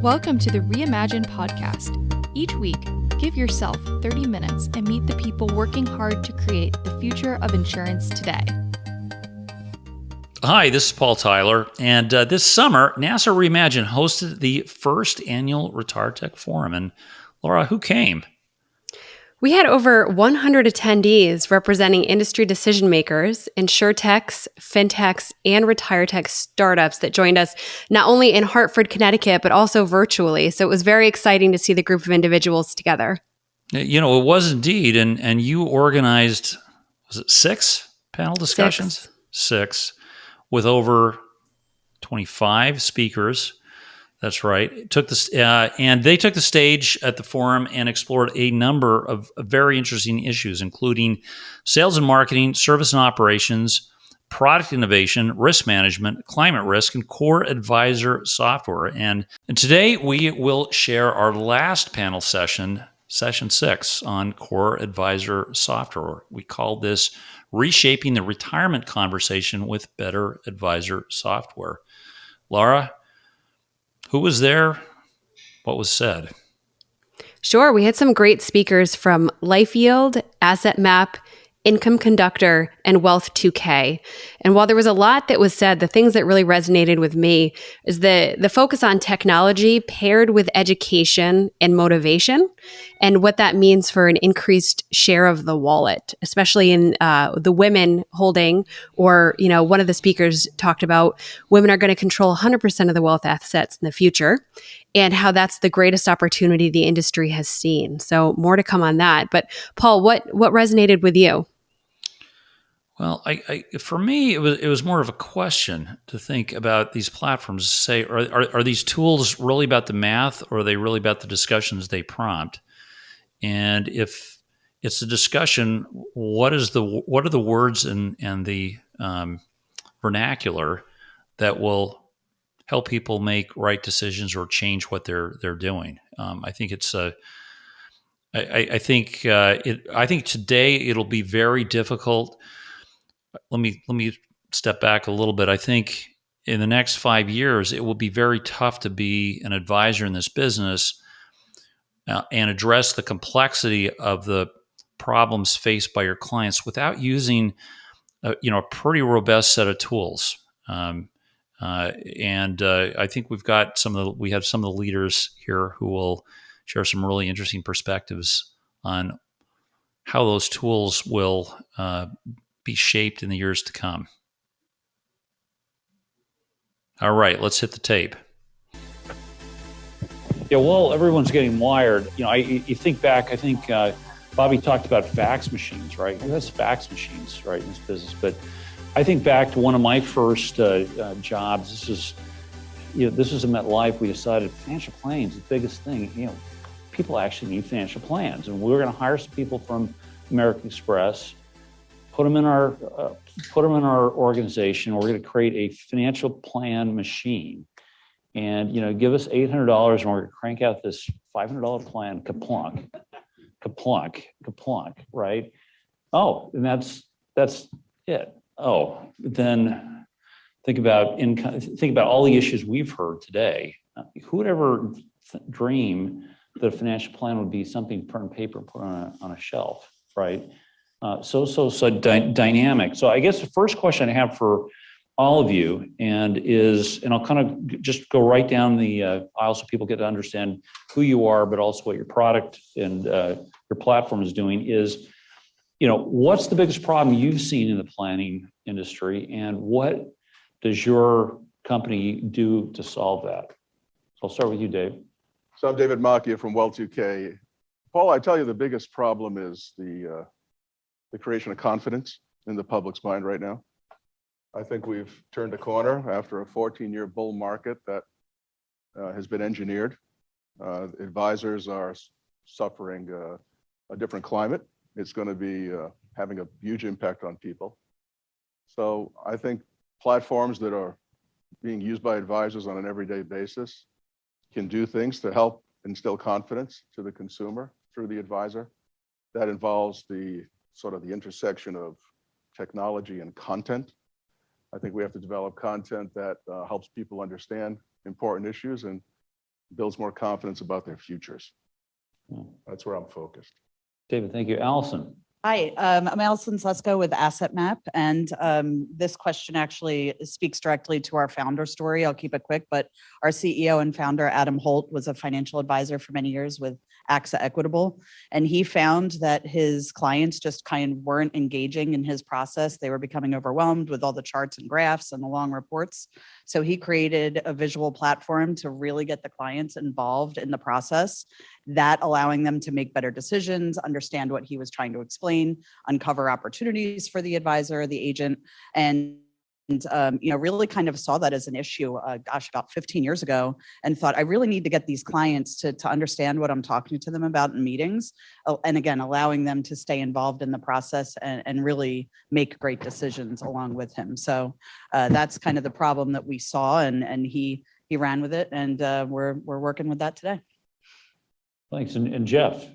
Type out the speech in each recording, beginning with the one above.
Welcome to the Reimagine podcast. Each week, give yourself 30 minutes and meet the people working hard to create the future of insurance today. Hi, this is Paul Tyler, and this summer, NASA Reimagine hosted the first annual RetireTech Forum. And Laura, who came? We had over 100 attendees representing industry decision makers, insurtechs, fintechs, and RetireTech startups that joined us not only in Hartford, Connecticut, but also virtually. So it was very exciting to see the group of individuals together. You know, it was indeed, and you organized, was it 6 panel discussions? Six, with over 25 speakers. That's right. And they took the stage at the forum and explored a number of very interesting issues, including sales and marketing, service and operations, product innovation, risk management, climate risk, and core advisor software. And today we will share our last panel session 6 on core advisor software. We call this Reshaping the Retirement Conversation with Better Advisor Software. Laura, who was there? What was said? Sure. We had some great speakers from Life Yield, Asset Map, Income Conductor, and Wealth 2K. And while there was a lot that was said, the things that really resonated with me is the focus on technology paired with education and motivation, and what that means for an increased share of the wallet, especially in the women holding, or, you know, one of the speakers talked about women are going to control 100% of the wealth assets in the future, and how that's the greatest opportunity the industry has seen. So more to come on that. But Paul, what resonated with you? Well, for me, it was more of a question to think about these platforms. Say, are these tools really about the math, or are they really about the discussions they prompt? And if it's a discussion, what are the words and the vernacular that will help people make right decisions or change what they're doing? I think it's I think today it'll be very difficult. Let me step back a little bit. I think in the next 5 years, it will be very tough to be an advisor in this business and address the complexity of the problems faced by your clients without using a pretty robust set of tools. And I think we have some of the leaders here who will share some really interesting perspectives on how those tools will be shaped in the years to come. All right, let's hit the tape. Yeah, well, everyone's getting wired. You think back, I think Bobby talked about fax machines, right? Who has fax machines, right, in this business? But I think back to one of my first jobs. This was at MetLife. We decided financial planning is the biggest thing. People actually need financial plans, and we were going to hire some people from American Express, put them in our organization. We're going to create a financial plan machine, and give us $800, and we're going to crank out this $500 plan. Kaplunk, right? Oh, and that's it. Oh, then think about income. Think about all the issues we've heard today. Who would ever dream that a financial plan would be something put on paper, put on a shelf, right? So dynamic. So I guess the first question I have for all of you, and I'll kind of just go right down the aisle so people get to understand who you are, but also what your product and your platform is doing, is, what's the biggest problem you've seen in the planning industry, and what does your company do to solve that? So I'll start with you, Dave. So I'm David Macchia from Well 2K. Paul, I tell you, the biggest problem is the creation of confidence in the public's mind right now. I think we've turned a corner after a 14-year bull market that has been engineered. Advisors are suffering a different climate. It's going to be having a huge impact on people. So I think platforms that are being used by advisors on an everyday basis can do things to help instill confidence to the consumer through the advisor. That involves the intersection of technology and content. I think we have to develop content that helps people understand important issues and builds more confidence about their futures. Yeah. That's where I'm focused. David, thank you. Allison. Hi, I'm Allison Slesko with Asset Map, and this question actually speaks directly to our founder story. I'll keep it quick, but our CEO and founder, Adam Holt, was a financial advisor for many years with AXA Equitable, and he found that his clients just kind of weren't engaging in his process. They were becoming overwhelmed with all the charts and graphs and the long reports. So he created a visual platform to really get the clients involved in the process, that allowing them to make better decisions, understand what he was trying to explain, uncover opportunities for the advisor, the agent, and really kind of saw that as an issue, about 15 years ago, and thought I really need to get these clients to understand what I'm talking to them about in meetings. And again, allowing them to stay involved in the process and really make great decisions along with him. So that's kind of the problem that we saw, and he ran with it, and we're working with that today. Thanks. And Jeff.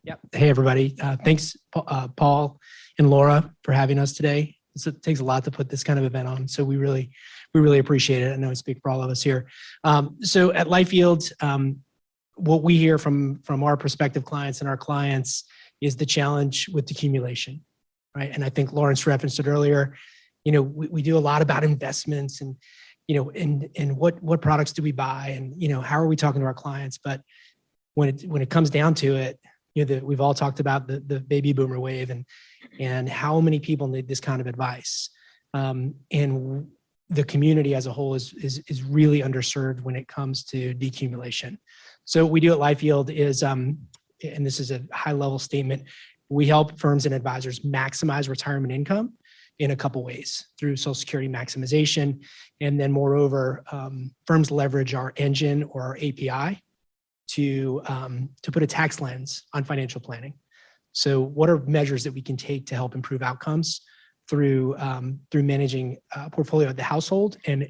Yep. Hey, everybody. Thanks, Paul and Laura, for having us today. It takes a lot to put this kind of event on, so we really appreciate it. I know I speak for all of us here. So at LifeYield, what we hear from our prospective clients and our clients is the challenge with accumulation, right? And I think Lawrence referenced it earlier. We do a lot about investments and and what products do we buy, and how are we talking to our clients? But when it comes down to it, we've all talked about the baby boomer wave and how many people need this kind of advice. And the community as a whole is really underserved when it comes to decumulation. So what we do at LifeYield is, and this is a high level statement, we help firms and advisors maximize retirement income in a couple ways: through Social Security maximization, and then moreover, firms leverage our engine or our API to put a tax lens on financial planning. So what are measures that we can take to help improve outcomes through managing a portfolio at the household and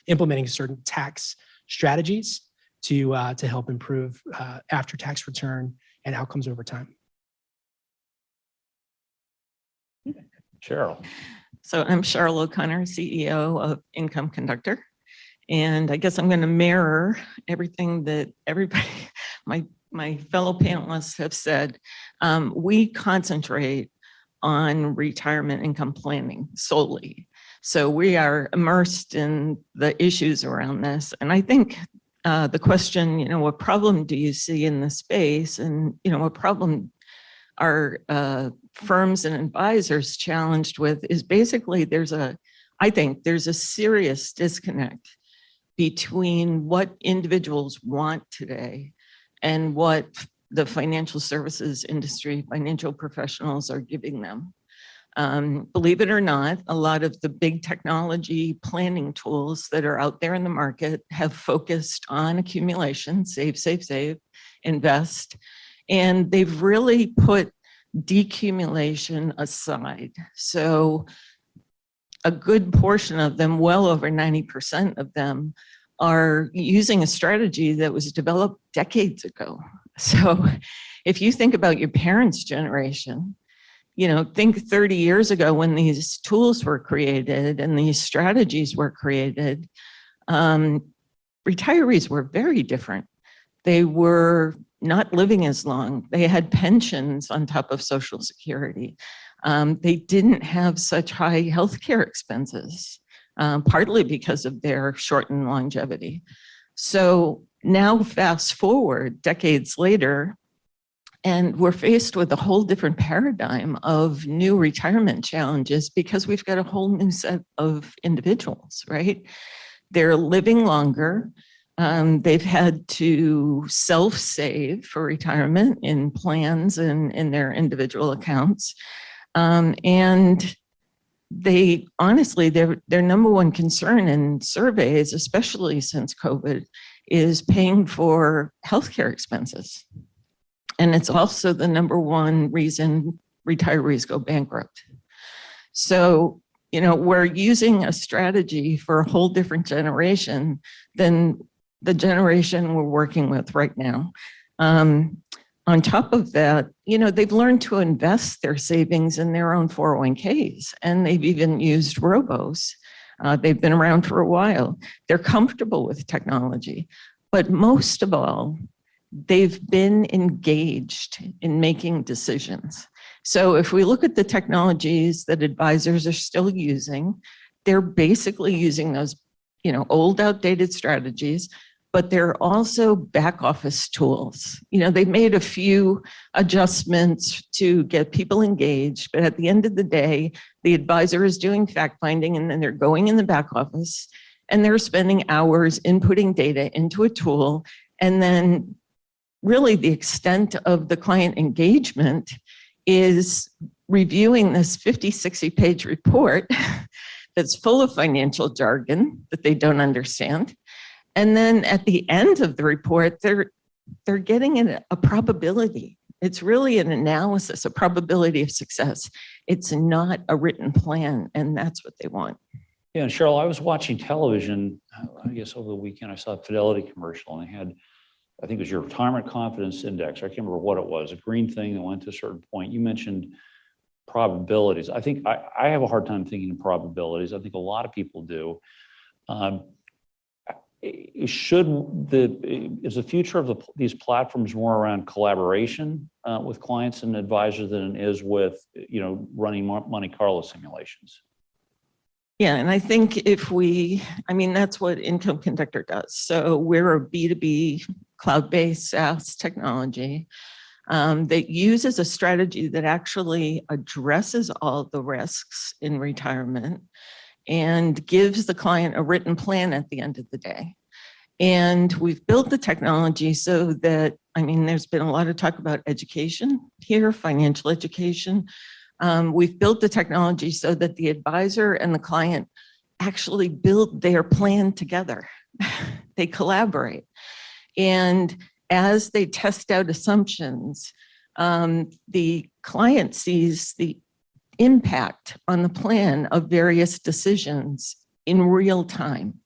implementing certain tax strategies to help improve after-tax return and outcomes over time? Cheryl. So I'm Cheryl O'Connor, CEO of Income Conductor. And I guess I'm going to mirror everything that everybody, my fellow panelists have said. We concentrate on retirement income planning solely. So we are immersed in the issues around this. And I think the question, what problem do you see in the space? And, what problem are firms and advisors challenged with is basically I think there's a serious disconnect between what individuals want today and what the financial services industry, financial professionals are giving them. Believe it or not, a lot of the big technology planning tools that are out there in the market have focused on accumulation, save, invest, and they've really put decumulation aside. So a good portion of them, well over 90% of them, are using a strategy that was developed decades ago. So if you think about your parents' generation, think 30 years ago when these tools were created and these strategies were created, retirees were very different. They were not living as long. They had pensions on top of Social Security. They didn't have such high healthcare expenses, partly because of their shortened longevity. So now fast forward decades later, and we're faced with a whole different paradigm of new retirement challenges because we've got a whole new set of individuals, right? They're living longer. They've had to self-save for retirement in plans and in their individual accounts. And they honestly, their number one concern in surveys, especially since COVID, is paying for healthcare expenses. And it's also the number one reason retirees go bankrupt. So, we're using a strategy for a whole different generation than the generation we're working with right now. On top of that, they've learned to invest their savings in their own 401ks, and they've even used robos. They've been around for a while. They're comfortable with technology. But most of all, they've been engaged in making decisions. So if we look at the technologies that advisors are still using, they're basically using those, old outdated strategies, but they're also back office tools. They've made a few adjustments to get people engaged, but at the end of the day, the advisor is doing fact finding, and then they're going in the back office and they're spending hours inputting data into a tool. And then really the extent of the client engagement is reviewing this 50, 60-page report that's full of financial jargon that they don't understand. And then at the end of the report, they're getting a probability. It's really an analysis, a probability of success. It's not a written plan, and that's what they want. Yeah, and Cheryl, I was watching television, I guess over the weekend, I saw a Fidelity commercial, and they had, I think it was your retirement confidence index. I can't remember what it was, a green thing that went to a certain point. You mentioned probabilities. I think I have a hard time thinking in probabilities. I think a lot of people do. Is the future of these platforms more around collaboration with clients and advisors than it is with, running Monte Carlo simulations? Yeah, and I think that's what Income Conductor does. So we're a B2B cloud-based SaaS technology that uses a strategy that actually addresses all the risks in retirement and gives the client a written plan at the end of the day. And we've built the technology so that, there's been a lot of talk about education here, financial education. We've built the technology so that the advisor and the client actually build their plan together. They collaborate. And as they test out assumptions, the client sees the impact on the plan of various decisions in real time.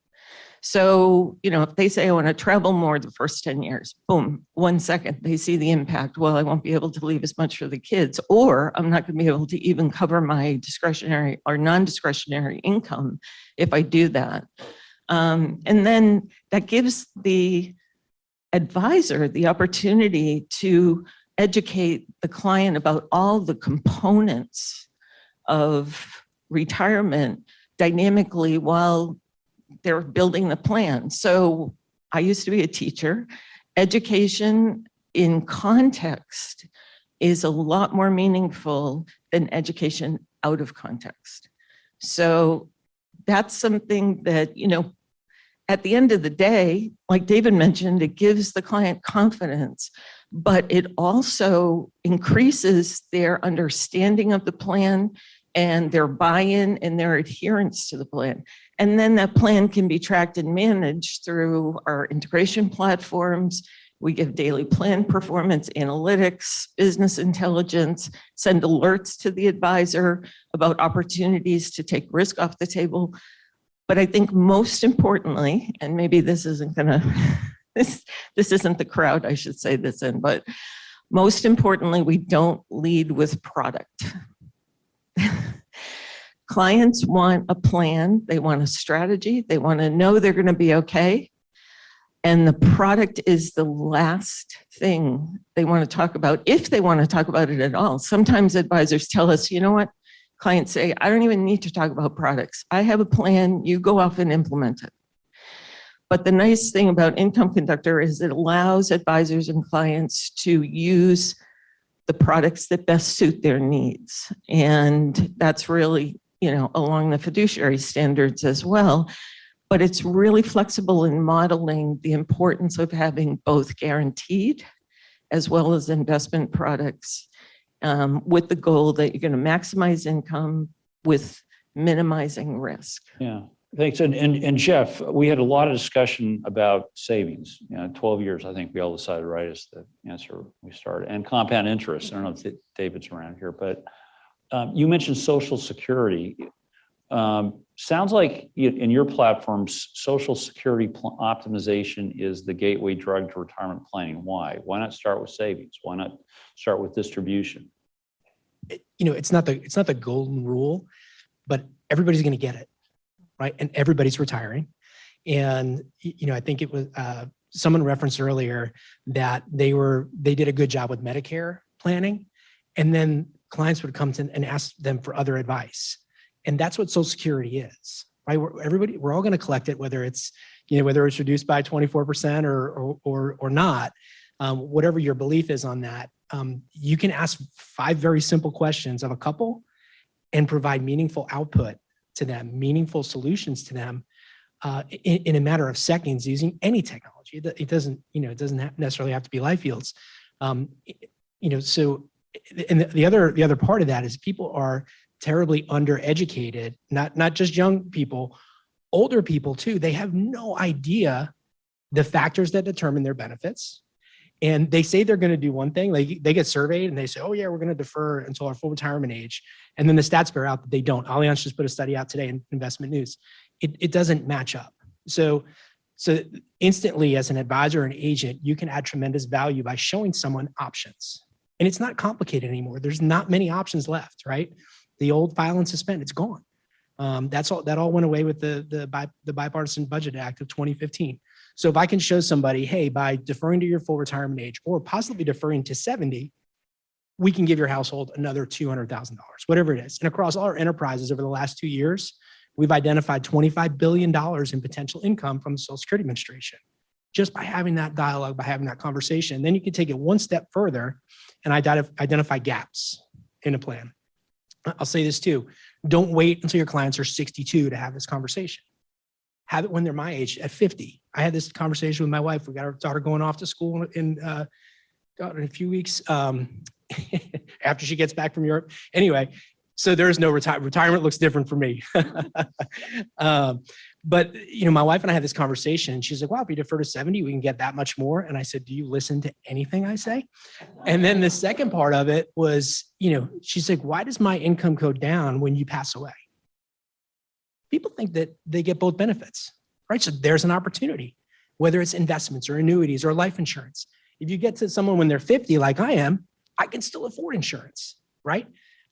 So, if they say, I want to travel more the first 10 years, boom, 1 second, they see the impact. Well, I won't be able to leave as much for the kids, or I'm not going to be able to even cover my discretionary or non-discretionary income if I do that. And then that gives the advisor the opportunity to educate the client about all the components of retirement dynamically while they're building the plan. So I used to be a teacher. Education in context is a lot more meaningful than education out of context. So that's something that, at the end of the day, like David mentioned, it gives the client confidence, but it also increases their understanding of the plan and their buy-in and their adherence to the plan. And then that plan can be tracked and managed through our integration platforms. We give daily plan performance analytics, business intelligence, send alerts to the advisor about opportunities to take risk off the table. But I think most importantly, and maybe this isn't this isn't the crowd I should say this in, but most importantly, we don't lead with product. Clients want a plan, they want a strategy, they want to know they're going to be okay. And the product is the last thing they want to talk about, if they want to talk about it at all. Sometimes advisors tell us, you know what? Clients say, I don't even need to talk about products. I have a plan, you go off and implement it. But the nice thing about Income Conductor is it allows advisors and clients to use the products that best suit their needs. And that's really, along the fiduciary standards as well. But it's really flexible in modeling the importance of having both guaranteed as well as investment products with the goal that you're going to maximize income with minimizing risk. Yeah, thanks. And Jeff, we had a lot of discussion about savings. 12 years, I think we all decided, right, is the answer we started. And compound interest. I don't know if David's around here, but you mentioned Social Security. Sounds like in your platforms, Social Security optimization is the gateway drug to retirement planning. Why? Why not start with savings? Why not start with distribution? It's not the golden rule, but everybody's going to get it. right? And everybody's retiring. And, I think it was, someone referenced earlier that they did a good job with Medicare planning. And then clients would come to and ask them for other advice. And that's what Social Security is, right? We're all going to collect it, whether it's reduced by 24% or not, whatever your belief is on that. You can ask 5 very simple questions of a couple and provide meaningful output to them, meaningful solutions to them in a matter of seconds using any technology. It doesn't necessarily have to be life yields. So, and the other part of that is people are terribly undereducated, not just young people, older people too. They have no idea the factors that determine their benefits. And they say they're going to do one thing, like they get surveyed and they say, oh yeah, we're going to defer until our full retirement age. And then the stats bear out that they don't. Allianz just put a study out today in Investment News. It doesn't match up. So instantly as an advisor or an agent, you can add tremendous value by showing someone options. And it's not complicated anymore. There's not many options left, right? The old file and suspend, it's gone. That all went away with the Bipartisan Budget Act of 2015. So if I can show somebody, hey, by deferring to your full retirement age or possibly deferring to 70, we can give your household another $200,000, whatever it is. And across all our enterprises over the last 2 years, we've identified $25 billion in potential income from the Social Security Administration, just by having that dialogue, by having that conversation. Then you can take it one step further and identify gaps in a plan. I'll say this too. Don't wait until your clients are 62 to have this conversation. Have it when they're my age, at 50. I had this conversation with my wife. We got our daughter going off to school in a few weeks after she gets back from Europe. Anyway, so there is no retirement looks different for me. But my wife and I had this conversation and she's like, wow, if you defer to 70, we can get that much more. And I said, do you listen to anything I say? And then the second part of it was, she's like, why does my income go down when you pass away? People think that they get both benefits, right? So there's an opportunity, whether it's investments or annuities or life insurance. If you get to someone when they're 50, like I am, I can still afford insurance, right?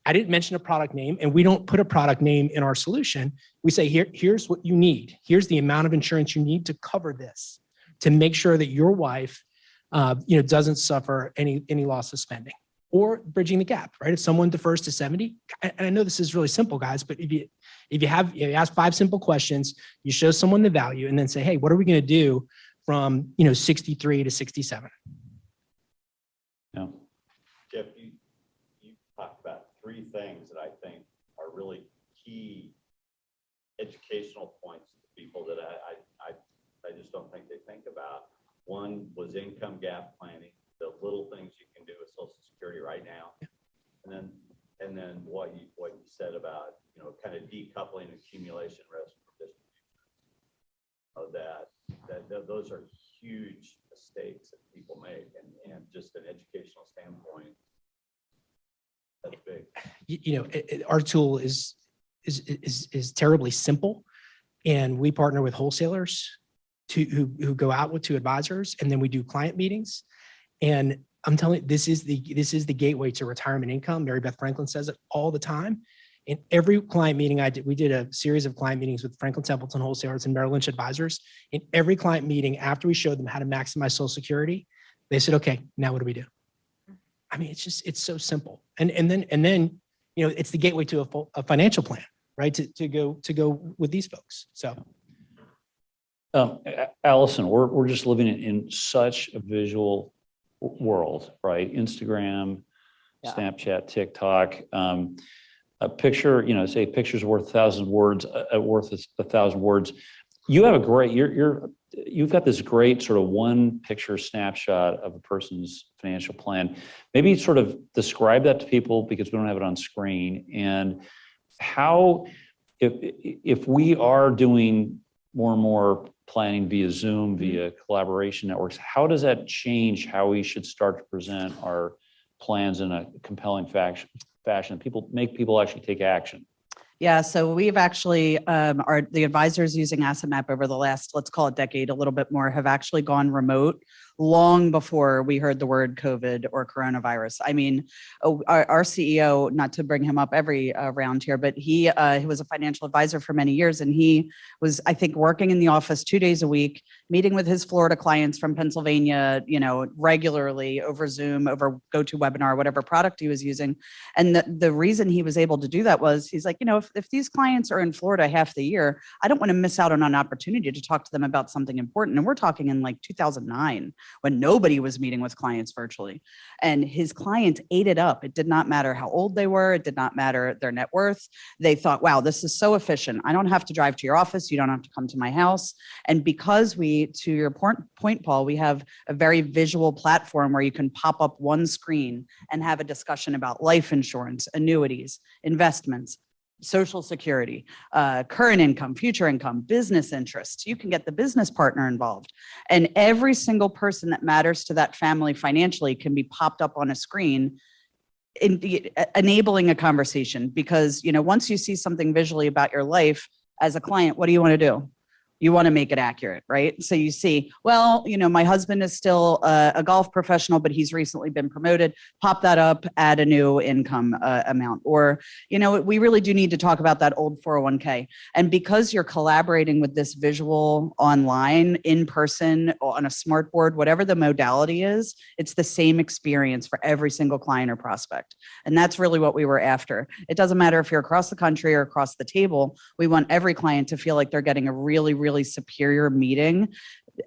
I didn't mention a product name, and we don't put a product name in our solution. We say, here's what you need. Here's the amount of insurance you need to cover this, to make sure that your wife, doesn't suffer any loss of spending, or bridging the gap, right? If someone defers to 70, and I know this is really simple, guys, but if you ask 5 simple questions, you show someone the value, and then say, hey, what are we going to do from 63 to 67? Yeah. Jeff, you talked about 3 things that I think are really key educational points to people that I just don't think they think about. One was income gap planning, the little things you can do with Social Security right now, and then what you said about kind of decoupling accumulation risk from distribution. Of that those are huge mistakes that people make, and just an educational standpoint. That's big. Our tool is terribly simple, and we partner with wholesalers who go out to advisors, and then we do client meetings. And I'm telling you, this is the gateway to retirement income. Mary Beth Franklin says it all the time. In every client meeting we did a series of client meetings with Franklin Templeton wholesalers and Merrill Lynch advisors. In every client meeting, after we showed them how to maximize Social Security, they said, okay, now what do we do? I mean, it's so simple. And then it's the gateway to a financial plan, right? To go with these folks. So, Allison, we're just living in such a visual world, right? Instagram, Yeah. Snapchat, TikTok. A picture, say picture's worth 1,000 words, worth 1,000 words. You have a great, you've got this great sort of one picture snapshot of a person's financial plan. Maybe sort of describe that to people, because we don't have it on screen, and how, if we are doing more and more planning via Zoom, via collaboration networks, how does that change how we should start to present our plans in a compelling fashion? Make people actually take action? Yeah, so we've actually, the advisors using Asset Map over the last, let's call it decade, a little bit more, have actually gone remote long before we heard the word COVID or coronavirus. I mean, our CEO, not to bring him up every round here, but he was a financial advisor for many years, and he was, I think, working in the office 2 days a week, meeting with his Florida clients from Pennsylvania, regularly over Zoom, over GoToWebinar, whatever product he was using. And the reason he was able to do that was he's like, if these clients are in Florida half the year, I don't want to miss out on an opportunity to talk to them about something important. And we're talking in like 2009 when nobody was meeting with clients virtually. And his clients ate it up. It did not matter how old they were. It did not matter their net worth. They thought, wow, this is so efficient. I don't have to drive to your office. You don't have to come to my house. And because to your point, Paul, we have a very visual platform where you can pop up one screen and have a discussion about life insurance, annuities, investments, Social Security, current income, future income, business interests. You can get the business partner involved. And every single person that matters to that family financially can be popped up on a screen, enabling a conversation. Because, once you see something visually about your life as a client, what do you want to do? You want to make it accurate, right? So you see, well, my husband is still a golf professional, but he's recently been promoted. Pop that up, add a new income amount. Or, we really do need to talk about that old 401k. And because you're collaborating with this visual online, in person, on a smart board, whatever the modality is, it's the same experience for every single client or prospect. And that's really what we were after. It doesn't matter if you're across the country or across the table. We want every client to feel like they're getting a really, really superior meeting.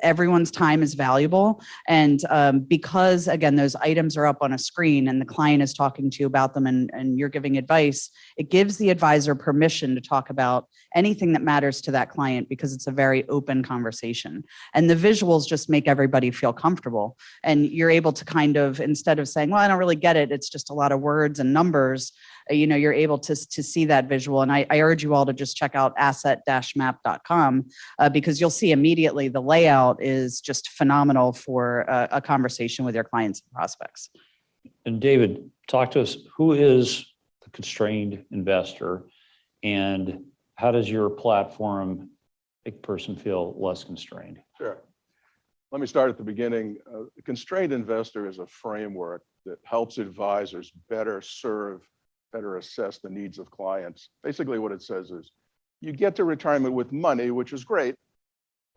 Everyone's time is valuable. And because, again, those items are up on a screen and the client is talking to you about them and you're giving advice, it gives the advisor permission to talk about anything that matters to that client because it's a very open conversation. And the visuals just make everybody feel comfortable. And you're able to kind of, instead of saying, well, I don't really get it, it's just a lot of words and numbers, you're able to see that visual. And I urge you all to just check out asset-map.com because you'll see immediately the layout is just phenomenal for a conversation with your clients and prospects. And David, talk to us, who is the constrained investor and how does your platform make a person feel less constrained? Sure. Let me start at the beginning. The constrained investor is a framework that helps advisors better assess the needs of clients. Basically what it says is you get to retirement with money, which is great,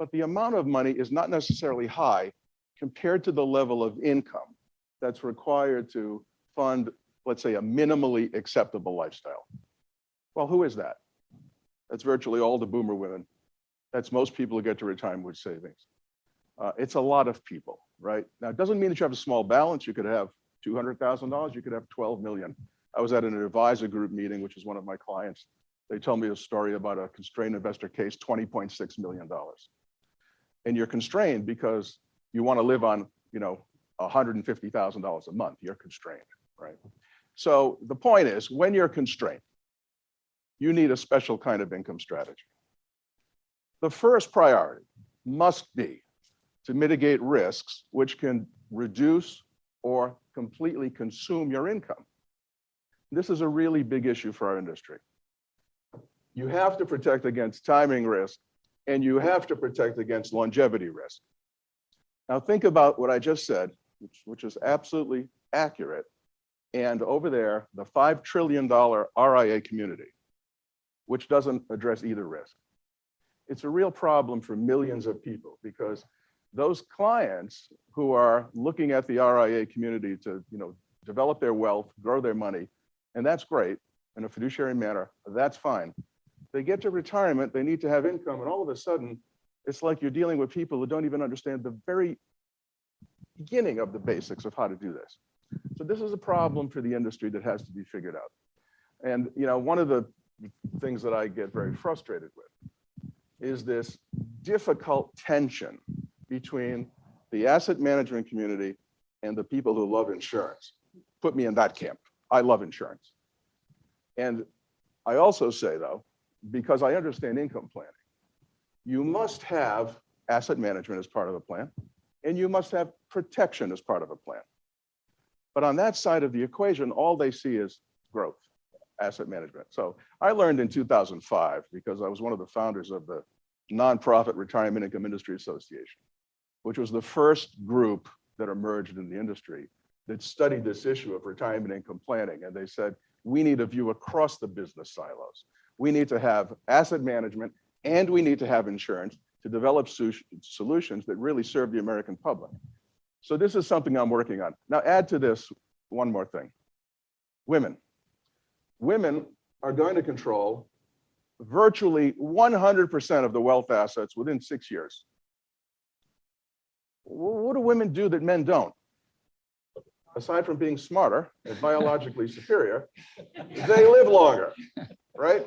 but the amount of money is not necessarily high compared to the level of income that's required to fund, let's say, a minimally acceptable lifestyle. Well, who is that? That's virtually all the boomer women. That's most people who get to retirement with savings. It's a lot of people, right? Now, it doesn't mean that you have a small balance. You could have $200,000, you could have 12 million. I was at an advisor group meeting, which is one of my clients. They told me a story about a constrained investor case, $20.6 million. And you're constrained because you want to live on, $150,000 a month. You're constrained, right? So the point is, when you're constrained, you need a special kind of income strategy. The first priority must be to mitigate risks which can reduce or completely consume your income. This is a really big issue for our industry. You have to protect against timing risk, and you have to protect against longevity risk. Now think about what I just said, which is absolutely accurate. And over there, the $5 trillion RIA community, which doesn't address either risk. It's a real problem for millions of people because those clients who are looking at the RIA community to develop their wealth, grow their money, and that's great in a fiduciary manner, that's fine. They get to retirement, they need to have income, and all of a sudden, it's like you're dealing with people who don't even understand the very beginning of the basics of how to do this. So this is a problem for the industry that has to be figured out. And one of the things that I get very frustrated with is this difficult tension between the asset management community and the people who love insurance. Put me in that camp. I love insurance. And I also say, though, because I understand income planning, you must have asset management as part of a plan, and you must have protection as part of a plan. But on that side of the equation, all they see is growth, asset management. So I learned in 2005, because I was one of the founders of the nonprofit Retirement Income Industry Association. which was the first group that emerged in the industry that studied this issue of retirement income planning. And they said, we need a view across the business silos. We need to have asset management and we need to have insurance to develop solutions that really serve the American public. So this is something I'm working on. Now add to this one more thing. Women. Women are going to control virtually 100% of the wealth assets within 6 years. What do women do that men don't? Aside from being smarter and biologically superior, they live longer, right?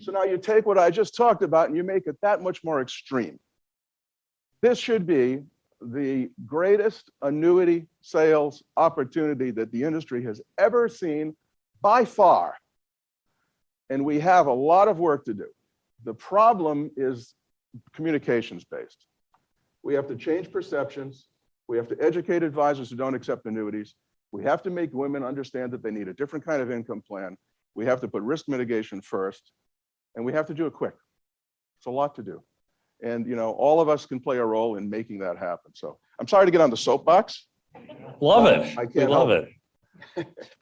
So now you take what I just talked about and you make it that much more extreme. This should be the greatest annuity sales opportunity that the industry has ever seen by far. And we have a lot of work to do. The problem is communications based. We have to change perceptions. We have to educate advisors who don't accept annuities. We have to make women understand that they need a different kind of income plan. We have to put risk mitigation first, and we have to do it quick. It's a lot to do. And all of us can play a role in making that happen. So I'm sorry to get on the soapbox. Love it. I We can't love help it.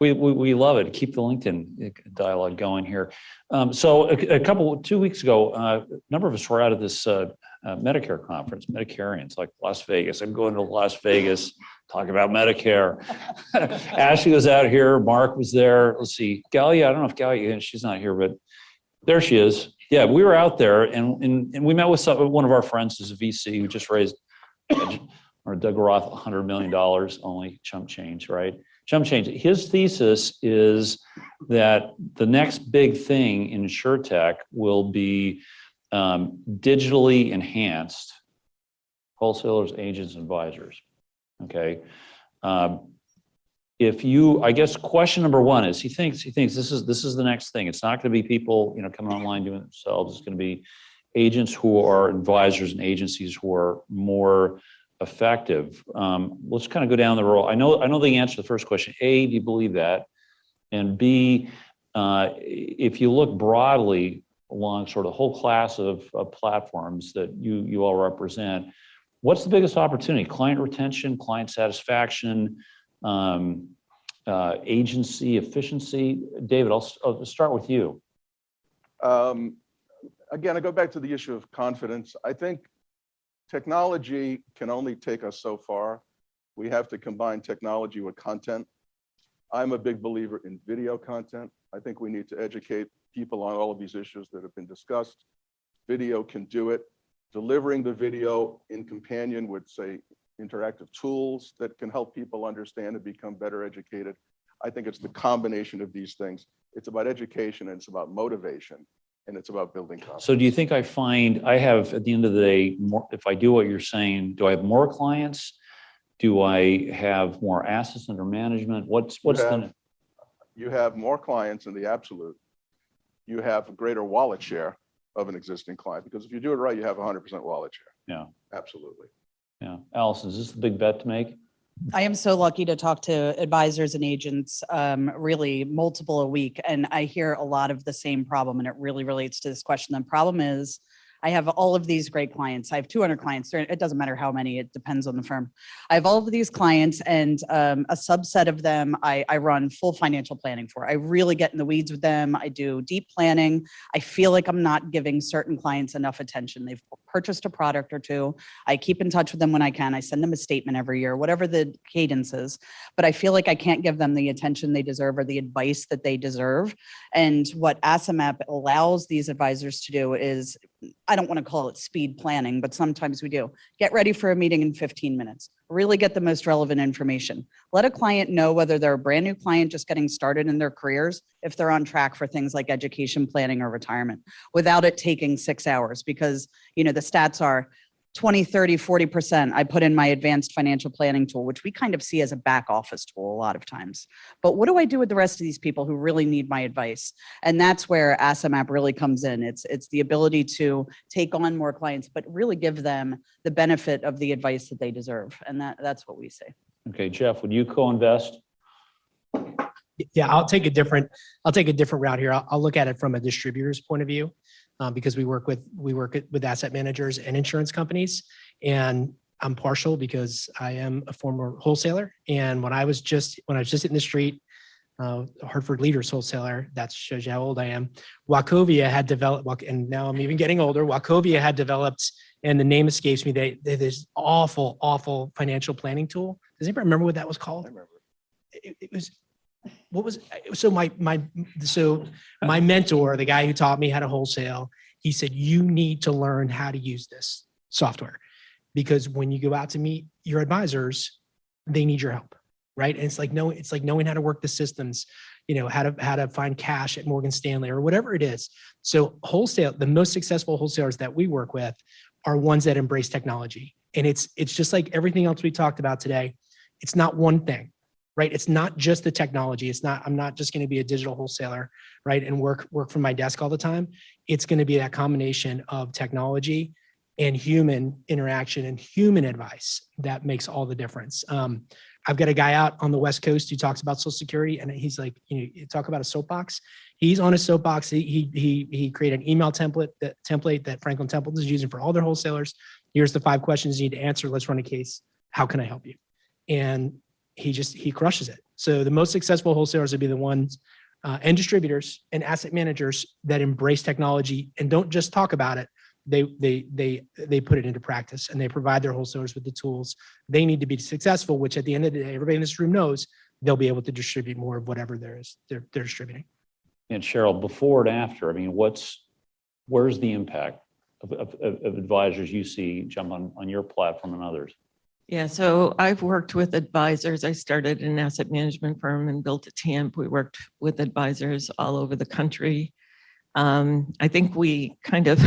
We love it. Keep the LinkedIn dialogue going here. So 2 weeks ago, a number of us were out of this Medicare conference, Medicarians, like Las Vegas. I'm going to Las Vegas, talk about Medicare. Ashley was out here. Mark was there. Let's see. Galia, I don't know if Galia, she's not here, but there she is. Yeah, we were out there and we met with one of our friends who's a VC who just raised, or Doug Roth, $100 million, only chump change, right? Chump change. His thesis is that the next big thing in InsurTech will be digitally enhanced wholesalers, agents, advisors. Okay. I guess question number one is he thinks this is the next thing. It's not going to be people coming online doing it themselves. It's going to be agents who are advisors and agencies who are more effective. Let's kind of go down the road. I know the answer to the first question. A, do you believe that? And B, if you look broadly along sort of the whole class of platforms that you all represent, what's the biggest opportunity? Client retention, client satisfaction, agency efficiency? David, I'll start with you. Again, I go back to the issue of confidence. I think technology can only take us so far. We have to combine technology with content. I'm a big believer in video content. I think we need to educate people on all of these issues that have been discussed. Video can do it. Delivering the video in companion with, say, interactive tools that can help people understand and become better educated. I think it's the combination of these things. It's about education and it's about motivation. And it's about building confidence. So do you think I have, at the end of the day, more, if I do what you're saying, do I have more clients? Do I have more assets under management? You have more clients in the absolute. You have a greater wallet share of an existing client, because if you do it right, you have 100% wallet share. Yeah. Absolutely. Yeah. Allison, is this the big bet to make? I am so lucky to talk to advisors and agents, really multiple a week. And I hear a lot of the same problem, and it really relates to this question. The problem is I have all of these great clients. I have 200 clients. It doesn't matter how many, it depends on the firm. I have all of these clients, and a subset of them I run full financial planning for. I really get in the weeds with them. I do deep planning. I feel like I'm not giving certain clients enough attention. They've purchased a product or two. I keep in touch with them when I can. I send them a statement every year, whatever the cadence is. But I feel like I can't give them the attention they deserve or the advice that they deserve. And what AssetMap allows these advisors to do is, I don't want to call it speed planning, but sometimes we do. Get ready for a meeting in 15 minutes. Really get the most relevant information. Let a client know whether they're a brand new client just getting started in their careers, if they're on track for things like education planning or retirement, without it taking 6 hours, because the stats are 20, 30, 40%. I put in my advanced financial planning tool, which we kind of see as a back office tool a lot of times. But what do I do with the rest of these people who really need my advice? And that's where AssetMap really comes in. It's the ability to take on more clients, but really give them the benefit of the advice that they deserve. And that's what we say. Okay, Jeff, would you co-invest? Yeah, I'll take a different route here. I'll look at it from a distributor's point of view, because we work with asset managers and insurance companies. And I'm partial because I am a former wholesaler. And when I was just in the street, Hartford Leaders wholesaler, that shows you how old I am. Wachovia had developed, and now I'm even getting older. Wachovia had developed, and the name escapes me. They this awful financial planning tool. Does anybody remember what that was called? I remember. It was, what was, so my mentor, the guy who taught me how to wholesale, he said, you need to learn how to use this software, because when you go out to meet your advisors, they need your help. Right. And it's like knowing how to work the systems, how to find cash at Morgan Stanley or whatever it is. So the most successful wholesalers that we work with are ones that embrace technology. And it's just like everything else we talked about today. It's not one thing, right? It's not just the technology. I'm not just going to be a digital wholesaler, right? And work from my desk all the time. It's going to be that combination of technology and human interaction and human advice that makes all the difference. I've got a guy out on the West Coast who talks about Social Security, and he's like, you talk about a soapbox. He's on a soapbox. He created an email template that Franklin Templeton is using for all their wholesalers. Here's the 5 questions you need to answer. Let's run a case. How can I help you? And he crushes it. So the most successful wholesalers would be the ones and distributors and asset managers that embrace technology and don't just talk about it. They put it into practice, and they provide their wholesalers with the tools they need to be successful, which at the end of the day, everybody in this room knows they'll be able to distribute more of whatever they're distributing. And Cheryl, before and after, I mean, where's the impact of advisors you see jump on your platform and others? Yeah, so I've worked with advisors. I started an asset management firm and built a TAMP. We worked with advisors all over the country. I think we kind of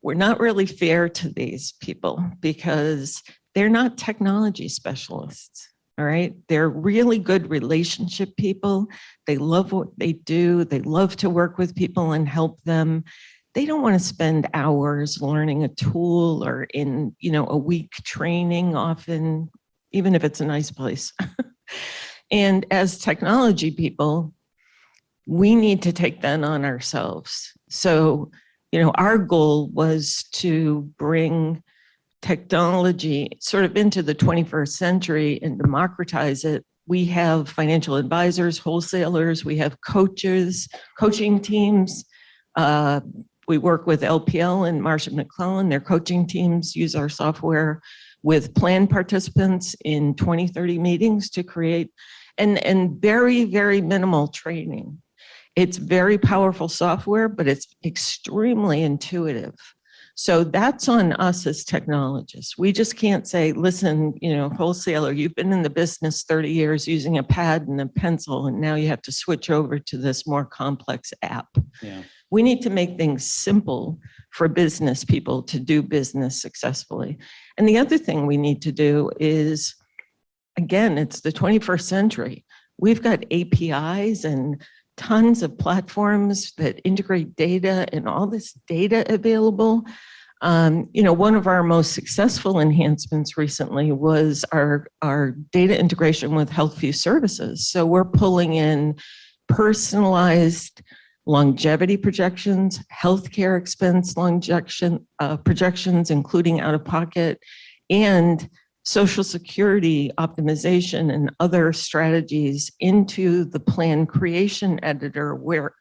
we're not really fair to these people because they're not technology specialists. All right. They're really good relationship people. They love what they do. They love to work with people and help them. They don't want to spend hours learning a tool or in, a week training often, even if it's a nice place. And as technology people, we need to take that on ourselves. So, our goal was to bring technology sort of into the 21st century and democratize it. We have financial advisors, wholesalers, we have coaches, coaching teams. We work with LPL and Marsh & McClellan. Their coaching teams use our software with plan participants in 20, 30 meetings to create and very, very minimal training. It's very powerful software, but it's extremely intuitive. So that's on us as technologists. We just can't say, listen, wholesaler, you've been in the business 30 years using a pad and a pencil, and now you have to switch over to this more complex app. Yeah. We need to make things simple for business people to do business successfully. And the other thing we need to do is, again, it's the 21st century. We've got APIs and tons of platforms that integrate data and all this data available. One of our most successful enhancements recently was our data integration with HealthView services. So we're pulling in personalized longevity projections, healthcare expense projections, including out-of-pocket, and Social Security optimization and other strategies into the plan creation editor where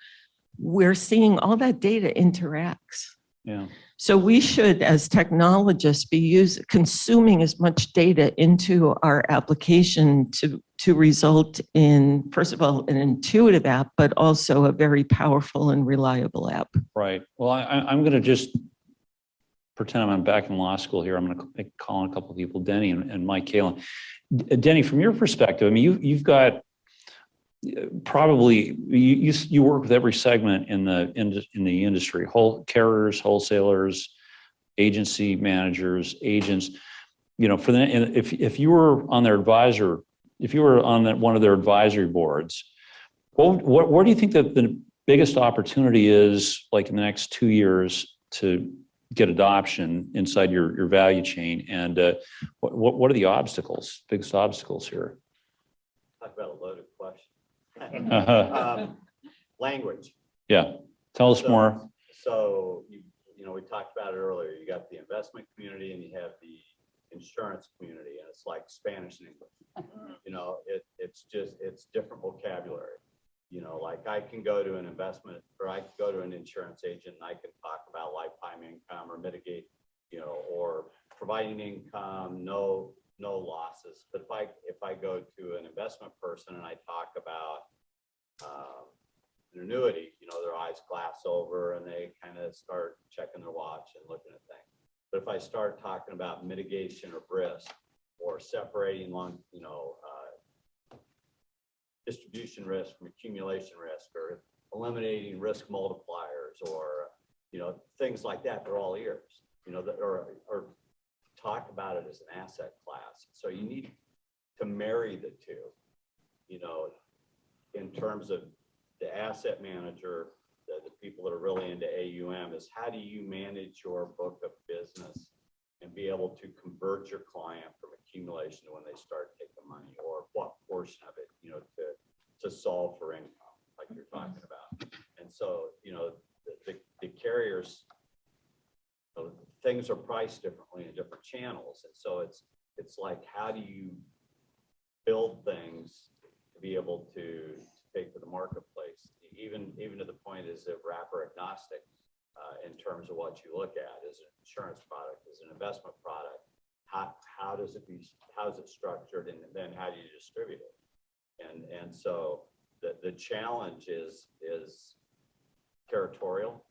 we're seeing all that data interacts. Yeah. So we should, as technologists, be consuming as much data into our application to result in, first of all, an intuitive app, but also a very powerful and reliable app. Right. Well, I'm going to just pretend I'm back in law school here. I'm going to call on a couple of people, Denny and Mike Kalin. Denny, from your perspective, I mean, you've got probably you work with every segment in the industry: carriers, wholesalers, agency managers, agents. For if you were on their advisor, if you were on one of their advisory boards, what do you think that the biggest opportunity is, like in the next 2 years, to get adoption inside your value chain, and what are the biggest obstacles here? Talk about a loaded question. Language. Yeah, tell us more. So we talked about it earlier. You got the investment community and you have the insurance community, and it's like Spanish and English. You know, it's different vocabulary. You know, like I can go to an investment, or I can go to an insurance agent and I can talk about lifetime income or mitigate, you know, or providing income, no losses. But if I go to an investment person and I talk about an annuity, you know, their eyes glass over and they kind of start checking their watch and looking at things. But if I start talking about mitigation of risk or separating distribution risk from accumulation risk, or eliminating risk multipliers, or, you know, things like that, they're all ears, you know, or talk about it as an asset class. So you need to marry the two, you know, in terms of the asset manager, the people that are really into AUM, is how do you manage your book of business and be able to convert your client from accumulation to when they start taking money, or what portion of it, you know, to solve for income, like you're talking about. And so, you know, the carriers, you know, things are priced differently in different channels. And so it's like, how do you build things to be able to take to the marketplace, even to the point is that wrapper agnostic in terms of what you look at. Is an insurance product, is an investment product, how does it structured, and then how do you distribute it? And so the challenge is territorial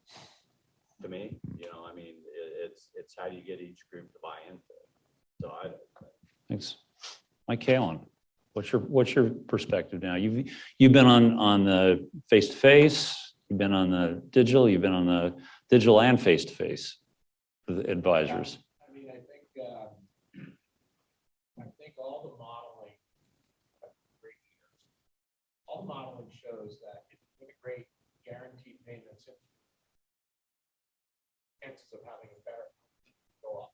to me. You know, I mean, it's how do you get each group to buy into it? So Thanks. Mike Kalin, what's your perspective now? You've been on the face-to-face, you've been on the digital, you've been on the digital and face-to-face with the advisors. I mean, I think all the modeling, all the modeling shows that if you integrate guaranteed payments, chances of having a better go up.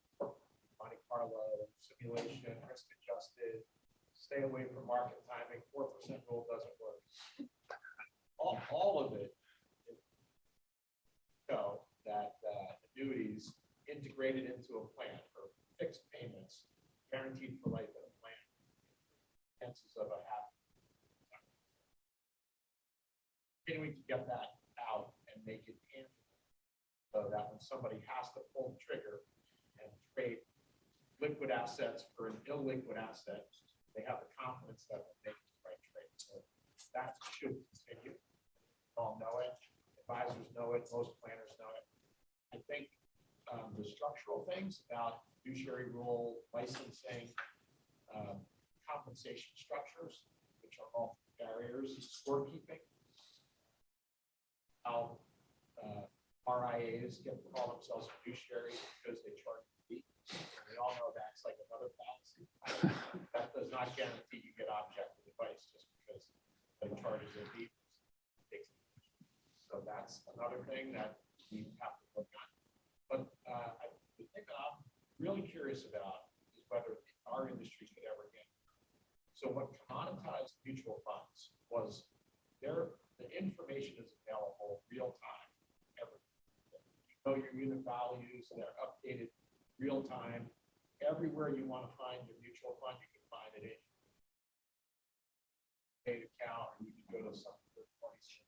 Monte Carlo, simulation, risk adjusted, stay away from market timing, 4% rule doesn't work. All of it show that annuities integrated into a plan for fixed payments, guaranteed for life in a plan, chances of a happy. Continuing to get that out and make it tangible, so that when somebody has to pull the trigger and trade liquid assets for an illiquid asset, they have the confidence that they're making the right trade. So that should continue. We all know it. Advisors know it. Most planners know it. I think the structural things about fiduciary rule, licensing, compensation structures, which are all barriers, scorekeeping, how RIAs get to call themselves fiduciary because they charge a fee. We all know that's like another fallacy. That does not guarantee you get objective advice just because they charges a fee. So that's another thing that we have to look at. But the thing that I'm really curious about is whether our industry could ever get. So what commoditized mutual funds was the information is available real time. You know your unit values, they're updated real time. Everywhere you want to find your mutual fund, you can find it in a account, or you can go to some third party.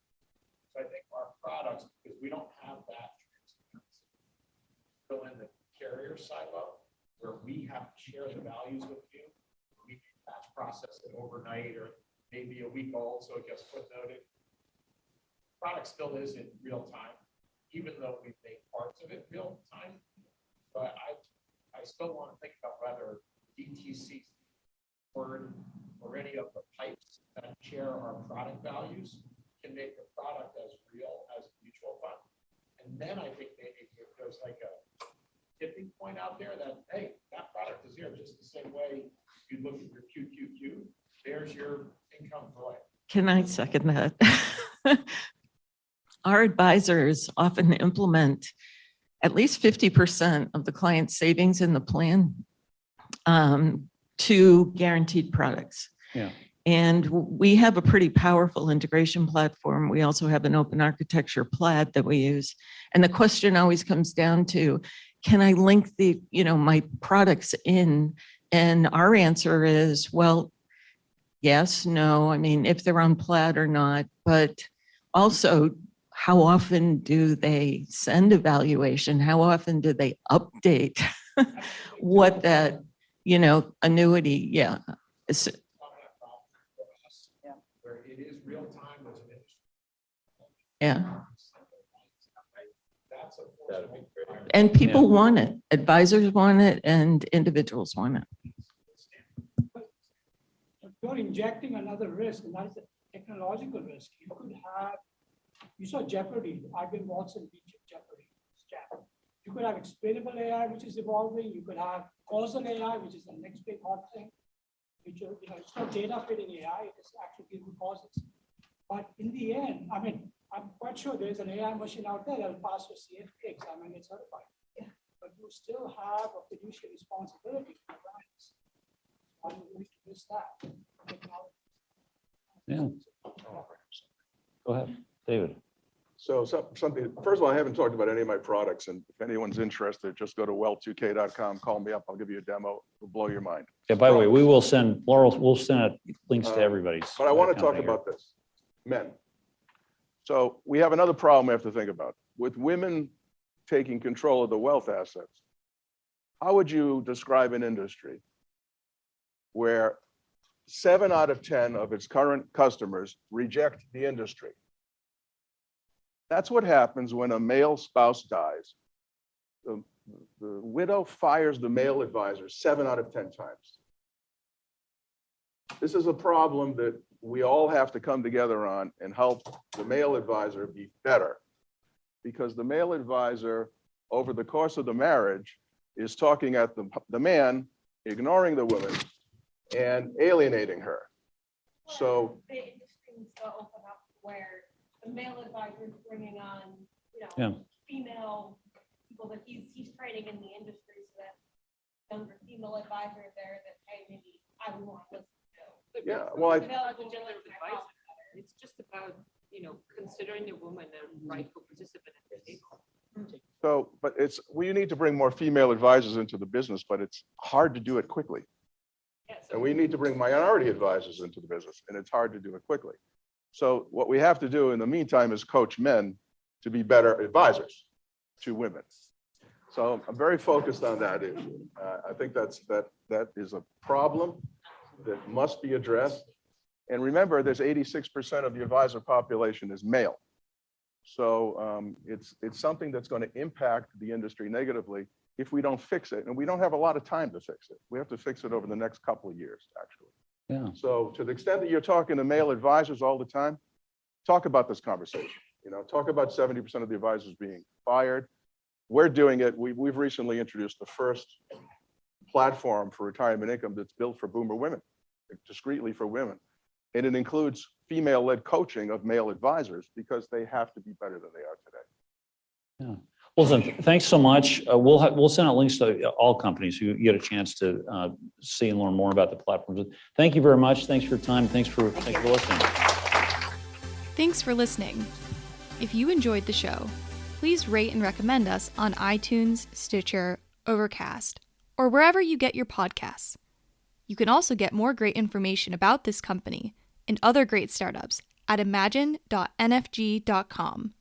So I think our products, because we don't have that transparency, still in the carrier silo, where we have to share the values with you. We can batch process it overnight or maybe a week old, so it gets footnoted. Product still isn't real time, even though we make parts of it real time. But I still want to think about whether DTC or any of the pipes that share our product values can make the product as real as a mutual fund. And then I think maybe if there's like a tipping point out there that, hey, that product is here just the same way you look at your QQQ, there's your income for life. Can I second that? Our advisors often implement at least 50% of the client's savings in the plan to guaranteed products. Yeah. And we have a pretty powerful integration platform. We also have an open architecture plat that we use. And the question always comes down to, can I link my products in? And our answer is, well, yes, no. I mean, if they're on Plaid or not, but also how often do they send evaluation? How often do they update what that, annuity? Yeah. Where it is real time as an industry. Yeah. That's a That'd be great. And people want it. Advisors want it and individuals want it. You're injecting another risk, and that is the technological risk. You saw Jeopardy, IBM Watson beat Jeopardy. You could have explainable AI, which is evolving. You could have causal AI, which is the next big hot thing. Which, it's not data fitting AI, it is actually giving causes. But in the end, I mean, I'm quite sure there's an AI machine out there that'll pass your CFA exam and get certified. But you still have a fiduciary responsibility to your clients. Why do you miss that? Yeah. Go ahead, David. So something, first of all, I haven't talked about any of my products, and if anyone's interested, just go to well2k.com, call me up, I'll give you a demo, it'll blow your mind. Yeah, by the way, we'll send out links to everybody's. But I want to talk company here. about this, men. So we have another problem we have to think about. With women taking control of the wealth assets, how would you describe an industry where 7 out of 10 of its current customers reject the industry? That's what happens when a male spouse dies. The widow fires the male advisor 7 out of 10 times. This is a problem that we all have to come together on and help the male advisor be better. Because the male advisor, over the course of the marriage, is talking at the man, ignoring the woman, and alienating her. So the industry needs to open up where the male advisor is bringing on, female people that he's training in the industry, so that younger female advisor there that, hey, maybe I would want to listen to. yeah, well, It's just about, considering the woman a rightful participant at the table. so, but we need to bring more female advisors into the business, but it's hard to do it quickly. And we need to bring minority advisors into the business, and it's hard to do it quickly. So what we have to do in the meantime is coach men to be better advisors to women. So I'm very focused on that issue. I think that is a problem that must be addressed. And remember, there's 86% of the advisor population is male. So it's something that's going to impact the industry negatively if we don't fix it. And we don't have a lot of time to fix it. We have to fix it over the next couple of years, actually. Yeah. So to the extent that you're talking to male advisors all the time, talk about this conversation. Talk about 70% of the advisors being fired. We're doing it. We've recently introduced the first platform for retirement income that's built for boomer women, discreetly for women. And it includes female-led coaching of male advisors because they have to be better than they are today. Yeah. Well, listen, thanks so much. We'll send out links to all companies who get a chance to see and learn more about the platforms. Thank you very much. Thanks for your time. Thanks for listening. Thanks for listening. If you enjoyed the show, please rate and recommend us on iTunes, Stitcher, Overcast, or wherever you get your podcasts. You can also get more great information about this company and other great startups at imagine.nfg.com.